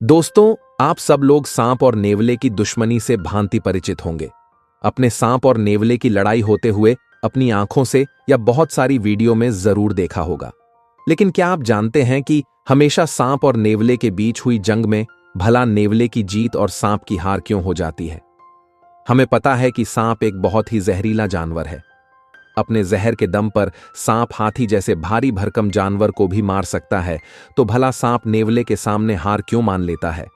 दोस्तों, आप सब लोग सांप और नेवले की दुश्मनी से भांति परिचित होंगे। अपने सांप और नेवले की लड़ाई होते हुए अपनी आंखों से या बहुत सारी वीडियो में जरूर देखा होगा। लेकिन क्या आप जानते हैं कि हमेशा सांप और नेवले के बीच हुई जंग में भला नेवले की जीत और सांप की हार क्यों हो जाती है? हमें पता है कि सांप एक बहुत ही जहरीला जानवर है। अपने जहर के दम पर सांप हाथी जैसे भारी भरकम जानवर को भी मार सकता है, तो भला सांप नेवले के सामने हार क्यों मान लेता है?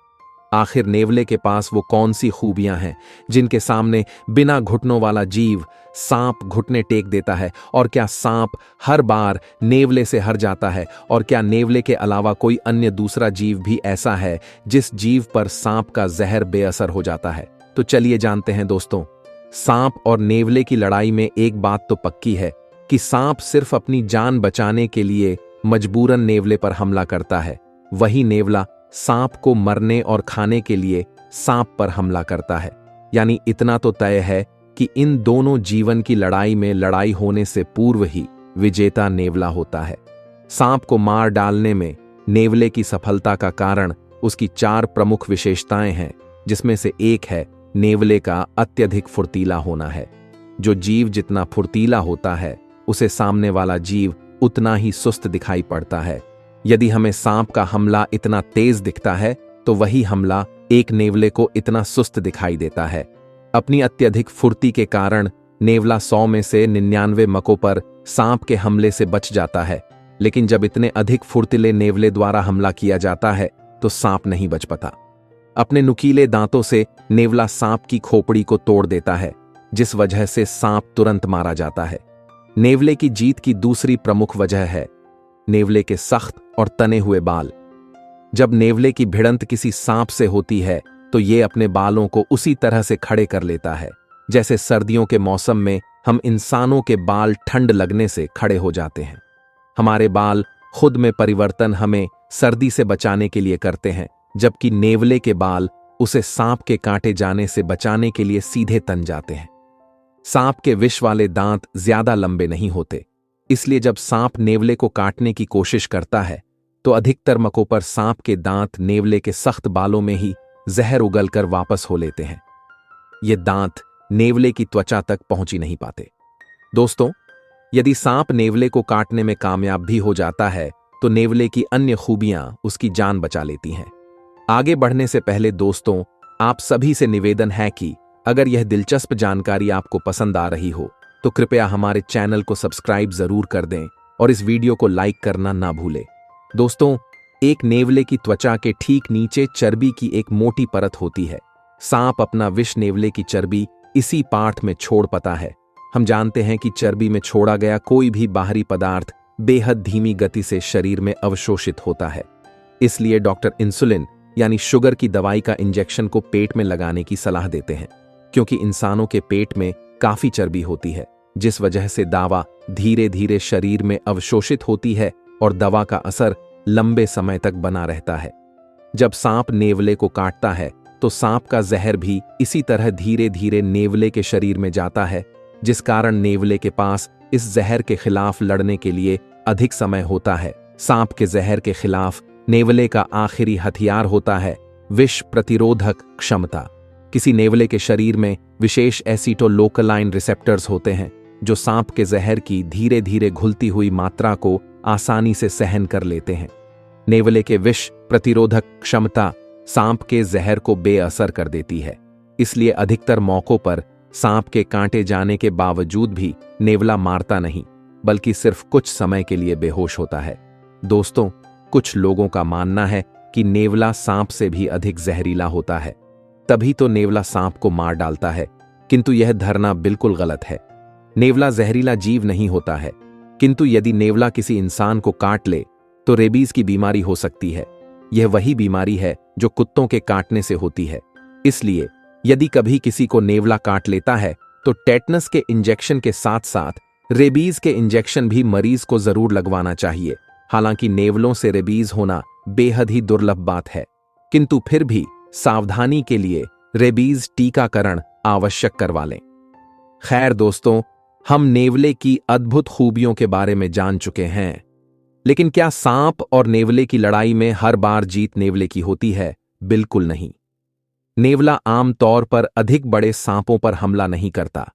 आखिर नेवले के पास वो कौन सी खूबियां हैं जिनके सामने बिना घुटनों वाला जीव सांप घुटने टेक देता है? और क्या सांप हर बार नेवले से हार जाता है? और क्या नेवले के अलावा कोई अन्य दूसरा जीव भी ऐसा है जिस जीव पर सांप का जहर बेअसर हो जाता है? तो चलिए जानते हैं दोस्तों। सांप और नेवले की लड़ाई में एक बात तो पक्की है कि सांप सिर्फ अपनी जान बचाने के लिए मजबूरन नेवले पर हमला करता है, वही नेवला सांप को मरने और खाने के लिए सांप पर हमला करता है। यानी इतना तो तय है कि इन दोनों जीवन की लड़ाई में लड़ाई होने से पूर्व ही विजेता नेवला होता है। सांप को मार डालने में नेवले की सफलता का कारण उसकी 4 प्रमुख विशेषताएं हैं, जिसमें से एक है नेवले का अत्यधिक फुर्तीला होना है। जो जीव जितना फुर्तीला होता है, उसे सामने वाला जीव उतना ही सुस्त दिखाई पड़ता है। यदि हमें सांप का हमला इतना तेज दिखता है, तो वही हमला एक नेवले को इतना सुस्त दिखाई देता है। अपनी अत्यधिक फुर्ती के कारण नेवला 100 में से 99 मौकों पर सांप के हमले से बच जाता है। लेकिन जब इतने अधिक फुर्तीले नेवले द्वारा हमला किया जाता है, तो सांप नहीं बच पाता। अपने नुकीले दांतों से नेवला सांप की खोपड़ी को तोड़ देता है, जिस वजह से सांप तुरंत मारा जाता है। नेवले की जीत की दूसरी प्रमुख वजह है नेवले के सख्त और तने हुए बाल। जब नेवले की भिड़ंत किसी सांप से होती है, तो ये अपने बालों को उसी तरह से खड़े कर लेता है जैसे सर्दियों के मौसम में हम इंसानों के बाल ठंड लगने से खड़े हो जाते हैं। हमारे बाल खुद में परिवर्तन हमें सर्दी से बचाने के लिए करते हैं, जबकि नेवले के बाल उसे सांप के काटे जाने से बचाने के लिए सीधे तन जाते हैं। सांप के विष वाले दांत ज्यादा लंबे नहीं होते, इसलिए जब सांप नेवले को काटने की कोशिश करता है, तो अधिकतर मौकों पर सांप के दांत नेवले के सख्त बालों में ही जहर उगलकर वापस हो लेते हैं। ये दांत नेवले की त्वचा तक पहुंच ही नहीं पाते। दोस्तों, यदि सांप नेवले को काटने में कामयाब भी हो जाता है, तो नेवले की अन्य खूबियां उसकी जान बचा लेती हैं। आगे बढ़ने से पहले दोस्तों, आप सभी से निवेदन है कि अगर यह दिलचस्प जानकारी आपको पसंद आ रही हो, तो कृपया हमारे चैनल को सब्सक्राइब जरूर कर दें और इस वीडियो को लाइक करना ना भूलें। दोस्तों, एक नेवले की त्वचा के ठीक नीचे चर्बी की एक मोटी परत होती है। सांप अपना विष नेवले की चर्बी इसी पार्ट में छोड़ पाता है। हम जानते हैं कि चर्बी में छोड़ा गया कोई भी बाहरी पदार्थ बेहद धीमी गति से शरीर में अवशोषित होता है। इसलिए डॉक्टर इंसुलिन यानी शुगर की दवाई का इंजेक्शन को पेट में लगाने की सलाह देते हैं, क्योंकि इंसानों के पेट में काफी चर्बी होती है, जिस वजह से दवा धीरे धीरे शरीर में अवशोषित होती है और दवा का असर लंबे समय तक बना रहता है। जब सांप नेवले को काटता है, तो सांप का जहर भी इसी तरह धीरे धीरे नेवले के शरीर में जाता है, जिस कारण नेवले के पास इस जहर के खिलाफ लड़ने के लिए अधिक समय होता है। सांप के जहर के खिलाफ नेवले का आखिरी हथियार होता है विष प्रतिरोधक क्षमता। किसी नेवले के शरीर में विशेष एसिटोलोकलाइन रिसेप्टर्स होते हैं, जो सांप के जहर की धीरे धीरे घुलती हुई मात्रा को आसानी से सहन कर लेते हैं। नेवले के विष प्रतिरोधक क्षमता सांप के जहर को बेअसर कर देती है, इसलिए अधिकतर मौकों पर सांप के काटे जाने के बावजूद भी नेवला मारता नहीं, बल्कि सिर्फ कुछ समय के लिए बेहोश होता है। दोस्तों, कुछ लोगों का मानना है कि नेवला सांप से भी अधिक जहरीला होता है, तभी तो नेवला सांप को मार डालता है, किंतु यह धारणा बिल्कुल गलत है। नेवला जहरीला जीव नहीं होता है, किंतु यदि नेवला किसी इंसान को काट ले, तो रेबीज की बीमारी हो सकती है। यह वही बीमारी है जो कुत्तों के काटने से होती है। इसलिए यदि कभी किसी को नेवला काट लेता है, तो टेटनस के इंजेक्शन के साथ साथ रेबीज के इंजेक्शन भी मरीज को जरूर लगवाना चाहिए। हालांकि नेवलों से रेबीज होना बेहद ही दुर्लभ बात है, किंतु फिर भी सावधानी के लिए रेबीज टीकाकरण आवश्यक करवा लें। खैर दोस्तों, हम नेवले की अद्भुत खूबियों के बारे में जान चुके हैं, लेकिन क्या सांप और नेवले की लड़ाई में हर बार जीत नेवले की होती है? बिल्कुल नहीं। नेवला आम तौर पर अधिक बड़े सांपों पर हमला नहीं करता।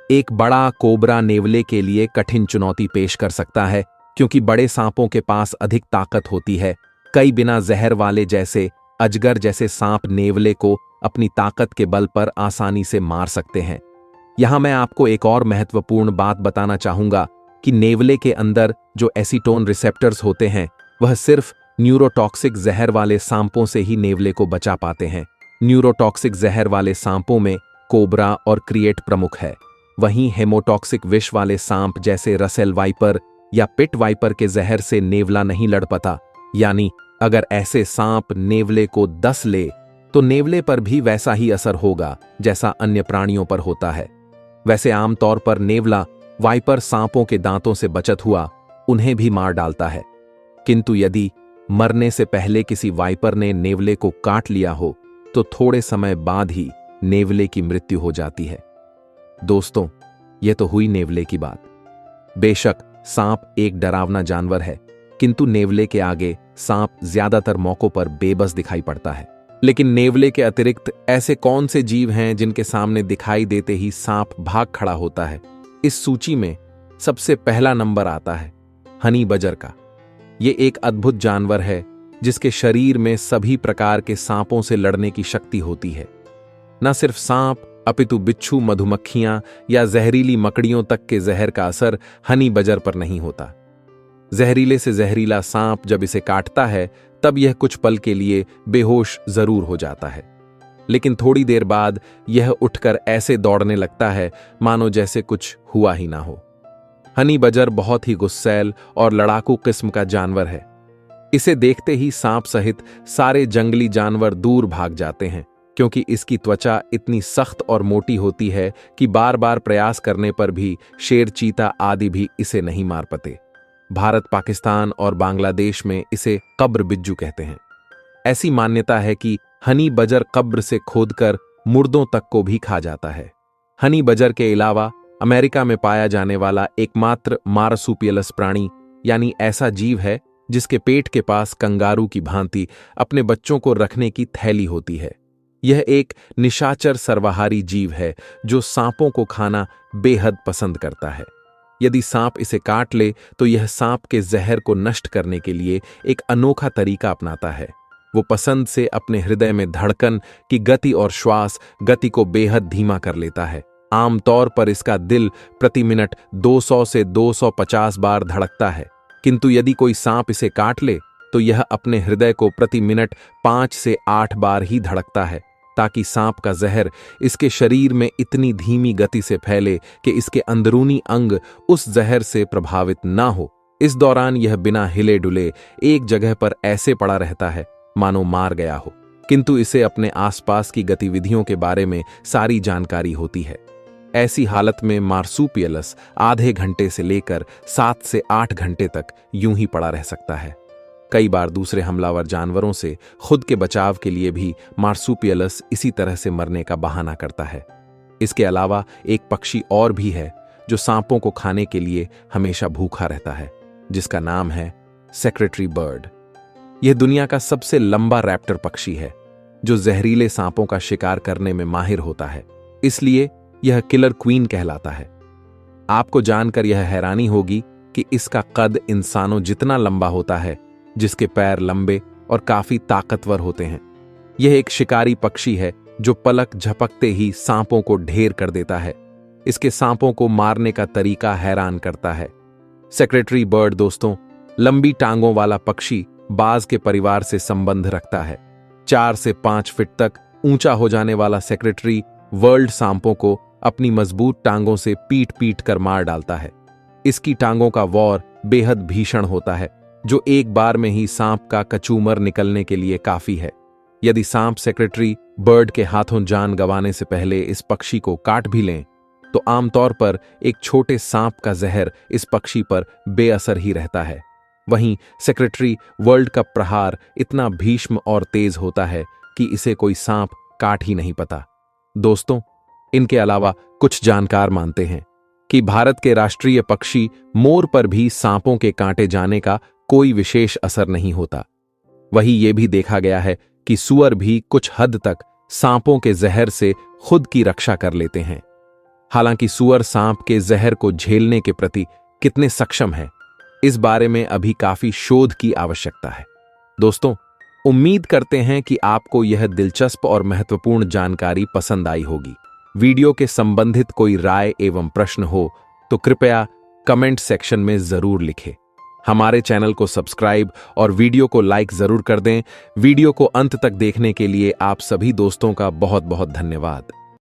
एक बड़ा कोबरा नेवले के लिए कठिन चुनौती पेश कर सकता है, क्योंकि बड़े सांपों के पास अधिक ताकत होती है। कई बिना जहर वाले जैसे अजगर जैसे सांप नेवले को अपनी ताकत के बल पर आसानी से मार सकते हैं। यहां मैं आपको एक और महत्वपूर्ण बात बताना चाहूंगा कि नेवले के अंदर जो एसीटोन रिसेप्टर्स होते हैं, वह सिर्फ न्यूरोटॉक्सिक जहर वाले सांपों से ही नेवले को बचा पाते हैं। न्यूरोटॉक्सिक जहर वाले सांपों में कोबरा और क्रिएट प्रमुख है। वहीं हेमोटॉक्सिक विष वाले सांप जैसे रसेल वाइपर या पिट वाइपर के जहर से नेवला नहीं लड़ पाता। यानी अगर ऐसे सांप नेवले को डस ले तो नेवले पर भी वैसा ही असर होगा जैसा अन्य प्राणियों पर होता है। वैसे आमतौर पर नेवला वाइपर सांपों के दांतों से बचत हुआ उन्हें भी मार डालता है, किंतु यदि मरने से पहले किसी वाइपर ने नेवले को काट लिया हो तो थोड़े समय बाद ही नेवले की मृत्यु हो जाती है। दोस्तों, यह तो हुई नेवले की बात। बेशक सांप एक डरावना जानवर है, किंतु नेवले के आगे सांप ज्यादातर मौकों पर बेबस दिखाई पड़ता है। लेकिन नेवले के अतिरिक्त ऐसे कौन से जीव हैं जिनके सामने दिखाई देते ही सांप भाग खड़ा होता है? इस सूची में सबसे पहला नंबर आता है हनी बजर का। ये एक अद्भुत जानवर है जिसके शरीर में सभी प्रकार के सांपों से लड़ने की शक्ति होती है। न सिर्फ सांप अपितु बिच्छू, मधुमक्खियां या जहरीली मकड़ियों तक के जहर का असर हनी बजर पर नहीं होता। जहरीले से जहरीला सांप जब इसे काटता है तब यह कुछ पल के लिए बेहोश जरूर हो जाता है, लेकिन थोड़ी देर बाद यह उठकर ऐसे दौड़ने लगता है मानो जैसे कुछ हुआ ही ना हो। हनी बजर बहुत ही गुस्सैल और लड़ाकू किस्म का जानवर है। इसे देखते ही सांप सहित सारे जंगली जानवर दूर भाग जाते हैं, क्योंकि इसकी त्वचा इतनी सख्त और मोटी होती है कि बार बार प्रयास करने पर भी शेर, चीता आदि भी इसे नहीं मार पाते। भारत, पाकिस्तान और बांग्लादेश में इसे कब्र बिज्जू कहते हैं। ऐसी मान्यता है कि हनी बजर कब्र से खोदकर मुर्दों तक को भी खा जाता है। हनी बजर के अलावा अमेरिका में पाया जाने वाला एकमात्र मार्सुपियलस प्राणी यानी ऐसा जीव है जिसके पेट के पास कंगारू की भांति अपने बच्चों को रखने की थैली होती है। यह एक निशाचर सर्वाहारी जीव है जो सांपों को खाना बेहद पसंद करता है। यदि सांप इसे काट ले तो यह सांप के जहर को नष्ट करने के लिए एक अनोखा तरीका अपनाता है। वो पसंद से अपने हृदय में धड़कन की गति और श्वास गति को बेहद धीमा कर लेता है। आमतौर पर इसका दिल प्रति मिनट 200 से 250 बार धड़कता है, किंतु यदि कोई सांप इसे काट ले तो यह अपने हृदय को प्रति मिनट 5 से 8 बार ही धड़कता है, ताकि सांप का जहर इसके शरीर में इतनी धीमी गति से फैले कि इसके अंदरूनी अंग उस जहर से प्रभावित ना हो। इस दौरान यह बिना हिले डुले एक जगह पर ऐसे पड़ा रहता है मानो मार गया हो, किंतु इसे अपने आसपास की गतिविधियों के बारे में सारी जानकारी होती है। ऐसी हालत में मार्सुपियलस आधे घंटे से लेकर 7 से 8 घंटे तक यूं ही पड़ा रह सकता है। कई बार दूसरे हमलावर जानवरों से खुद के बचाव के लिए भी मार्सुपियलस इसी तरह से मरने का बहाना करता है। इसके अलावा एक पक्षी और भी है जो सांपों को खाने के लिए हमेशा भूखा रहता है, जिसका नाम है सेक्रेटरी बर्ड। यह दुनिया का सबसे लंबा रैप्टर पक्षी है जो जहरीले सांपों का शिकार करने में माहिर होता है, इसलिए यह किलर क्वीन कहलाता है। आपको जानकर यह हैरानी होगी कि इसका कद इंसानों जितना लंबा होता है, जिसके पैर लंबे और काफी ताकतवर होते हैं। यह एक शिकारी पक्षी है जो पलक झपकते ही सांपों को ढेर कर देता है। इसके सांपों को मारने का तरीका हैरान करता है। सेक्रेटरी बर्ड दोस्तों, लंबी टांगों वाला पक्षी बाज के परिवार से संबंध रखता है। 4 से 5 फीट तक ऊंचा हो जाने वाला सेक्रेटरी वर्ल्ड सांपों को अपनी मजबूत टांगों से पीट पीट कर मार डालता है। इसकी टांगों का वॉर बेहद भीषण होता है, जो एक बार में ही सांप का कचूमर निकलने के लिए काफी है। यदि सांप सेक्रेटरी बर्ड के हाथों जान गंवाने से पहले इस पक्षी को काट भी लें तो आमतौर पर एक छोटे सांप का जहर इस पक्षी पर बेअसर ही रहता है। वहीं सेक्रेटरी वर्ल्ड का प्रहार इतना भीष्म और तेज होता है कि इसे कोई सांप काट ही नहीं पाता। दोस्तों, इनके अलावा कुछ जानकार मानते हैं कि भारत के राष्ट्रीय पक्षी मोर पर भी सांपों के काटे जाने का कोई विशेष असर नहीं होता। वहीं यह भी देखा गया है कि सूअर भी कुछ हद तक सांपों के जहर से खुद की रक्षा कर लेते हैं। हालांकि सूअर सांप के जहर को झेलने के प्रति कितने सक्षम है, इस बारे में अभी काफी शोध की आवश्यकता है। दोस्तों, उम्मीद करते हैं कि आपको यह दिलचस्प और महत्वपूर्ण जानकारी पसंद आई होगी। वीडियो के संबंधित कोई राय एवं प्रश्न हो तो कृपया कमेंट सेक्शन में जरूर लिखें। हमारे चैनल को सब्सक्राइब और वीडियो को लाइक जरूर कर दें। वीडियो को अंत तक देखने के लिए आप सभी दोस्तों का बहुत बहुत धन्यवाद।